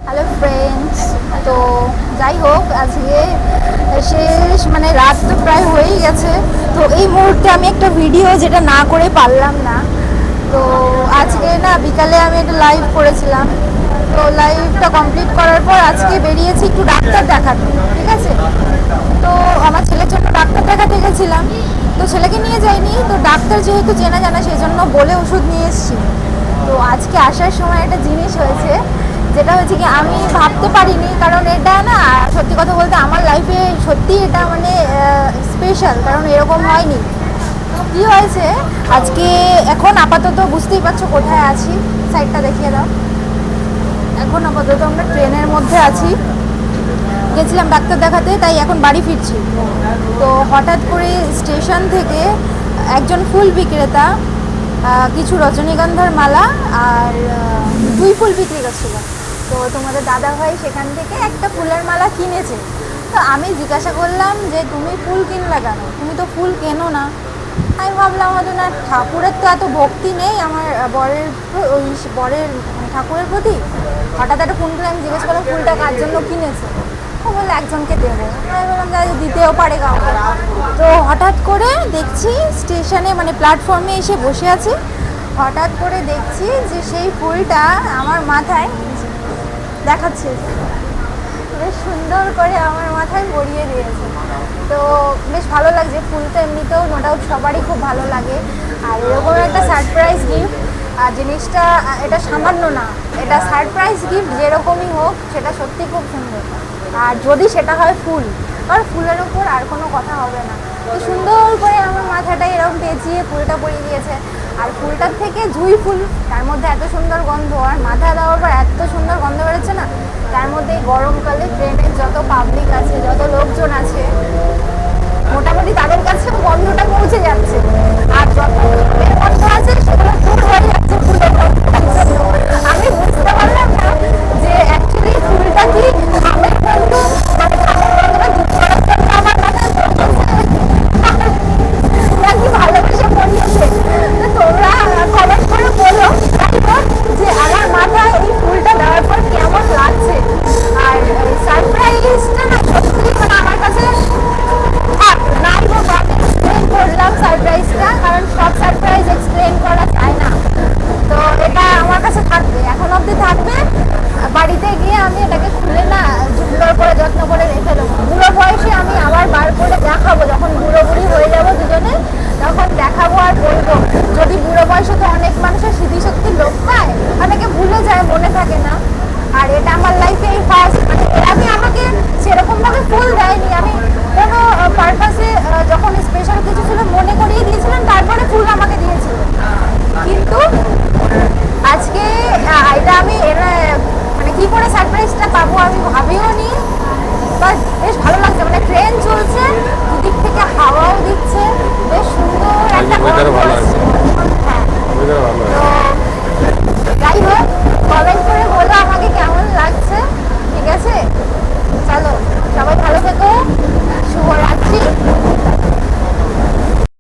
Hello friends, তো যাই হোক আজকে শেষ মানে রাত তো প্রায় হয়েই গেছে। তো এই মুহূর্তে আমি একটা ভিডিও যেটা না করে পারলাম না। তো আজকে না বিকালে আমি একটা লাইভ করেছিলাম, তো লাইভটা কমপ্লিট করার পর আজকে বেরিয়েছি একটু ডাক্তার দেখাতে, ঠিক আছে। তো আমার ছেলের জন্য ডাক্তার দেখাতে গেছিলাম, তো ছেলেকে নিয়ে যাইনি, তো ডাক্তার যেহেতু চেনা জানা সেই জন্য বলে ওষুধ নিয়ে এসেছি। তো আজকে আসার সময় একটা জিনিস হয়েছে, যেটা হচ্ছে কি আমি ভাবতে পারিনি, কারণ এটা না সত্যি কথা বলতে আমার লাইফে সত্যি এটা মানে স্পেশাল, কারণ এরকম হয়নি। কি হয়েছে আজকে, এখন আপাতত বুঝতেই পারছো কোথায় আছি, সাইডটা দেখিয়ে দাও। এখন আপাতত আমরা ট্রেনের মধ্যে আছি, গেছিলাম ডাক্তার দেখাতে, তাই এখন বাড়ি ফিরছি। তো হঠাৎ করে স্টেশন থেকে একজন ফুল বিক্রেতা কিছু রজনীগন্ধার মালা আর জুঁই ফুল বিক্রি করছিল। তো তোমাদের দাদা ভাই সেখান থেকে একটা ফুলের মালা কিনেছে। তো আমি জিজ্ঞাসা করলাম যে তুমি ফুল কিনলা কেন, তুমি তো ফুল কেনো না। আমি ভাবলাম হয়তো না ঠাকুরের তো এত ভক্তি নেই আমার বরের, ওই বরের ঠাকুরের প্রতি। হঠাৎ একটা ফোন করে আমি জিজ্ঞেস করলাম ফুলটা কার জন্য কিনেছে। ও বললো একজনকে দেবো। আমি বললাম দাদা দিতেও পারে কাউকে। তো হঠাৎ করে দেখছি স্টেশনে মানে প্ল্যাটফর্মে এসে বসে আছি, হঠাৎ করে দেখছি যে সেই ফুলটা আমার মাথায় দেখাচ্ছে, বেশ সুন্দর করে আমার মাথায় পরিয়ে দিয়েছে। তো বেশ ভালো লাগছে। ফুল তো এমনিতেও নো ডাউট সবারই খুব ভালো লাগে, আর এরকম একটা সারপ্রাইজ গিফট আর জিনিসটা এটা সামান্য না, এটা সারপ্রাইজ গিফট যেরকমই হোক সেটা সত্যি খুব সুন্দর। আর যদি সেটা হয় ফুল, আর ফুলের ওপর আর কোনো কথা হবে না। তো সুন্দর করে আমার মাথাটা এরকম পেঁচিয়ে ফুলটা পরিয়ে দিয়েছে। আর ফুলটার থেকে জুঁই ফুল, তার মধ্যে এত সুন্দর গন্ধ, আর মাথা দেওয়ার পর এত সুন্দর গন্ধ বেরোচ্ছে না। তার মধ্যে এই গরমকালে ট্রেনের যত পাবলিক আছে, যত লোকজন আছে, মোটামুটি তাদের কাছেও গন্ধটা পৌঁছে যাচ্ছে। আর যত ফুলের গন্ধ আছে সেগুলো দূর হয়ে যাচ্ছে ফুলের গন্ধটার জন্য। আমি বুঝতে পারলাম না যে অ্যাকচুয়ালি ফুলটা কি আমের গন্ধ, মানে আমের গন্ধটা দূর করার জন্য আমার মাথায় নাকি ভালোবেসে পড়িয়েছে। তো তোমরা কমেন্ট করে বলো যে আমার মাথায় এই ফুলটা দেওয়ার পর কেমন লাগছে। আর সারপ্রাইজটা না সত্যি মানে আমার কাছে নাই বলবো, আমি এক্সপ্লেন করলাম সারপ্রাইজটা, কারণ সব সারপ্রাইজ এক্সপ্লেন করা যায় না। তো এটা আমার কাছে থাকবে, এখন অবধি থাকবে। বাড়িতে গিয়ে আমি এটাকে খুলে না সুন্দর করে যত্ন করে রেখে দেবো। বুড়ো বয়সে আমি আবার বার করে দেখাবো, যখন বুড়ো বুড়ি হয়ে যাবো দুজনে তখন দেখাবো আর বলবো। যদি বুড়ো বয়সে তো অনেক মানুষের স্মৃতিশক্তি লোপ পায়, অনেকে ভুলে যায়, মনে থাকে না। আর এটা আমার লাইফে এই ফার্স্ট, মানে আমি আমাকে সেরকমভাবে ফুল দেয়নি, আমি কোনো পারপাসে যখন স্পেশাল কিছু ছিল মনে করিয়ে দিয়েছিলাম, তারপরে ফুল আমাকে দিয়েছিল। কিন্তু আজকে এটা আমি মানে কি করে সারপ্রাইজটা পাবো আমি ভাবিও নি। বাট বেশ ভালো লাগছে, মানে ট্রেন চলছে, দুদিক থেকে হাওয়াও দিচ্ছে, বেশ সুন্দর একটা ওয়েদার ভালো আছে। হ্যাঁ, তো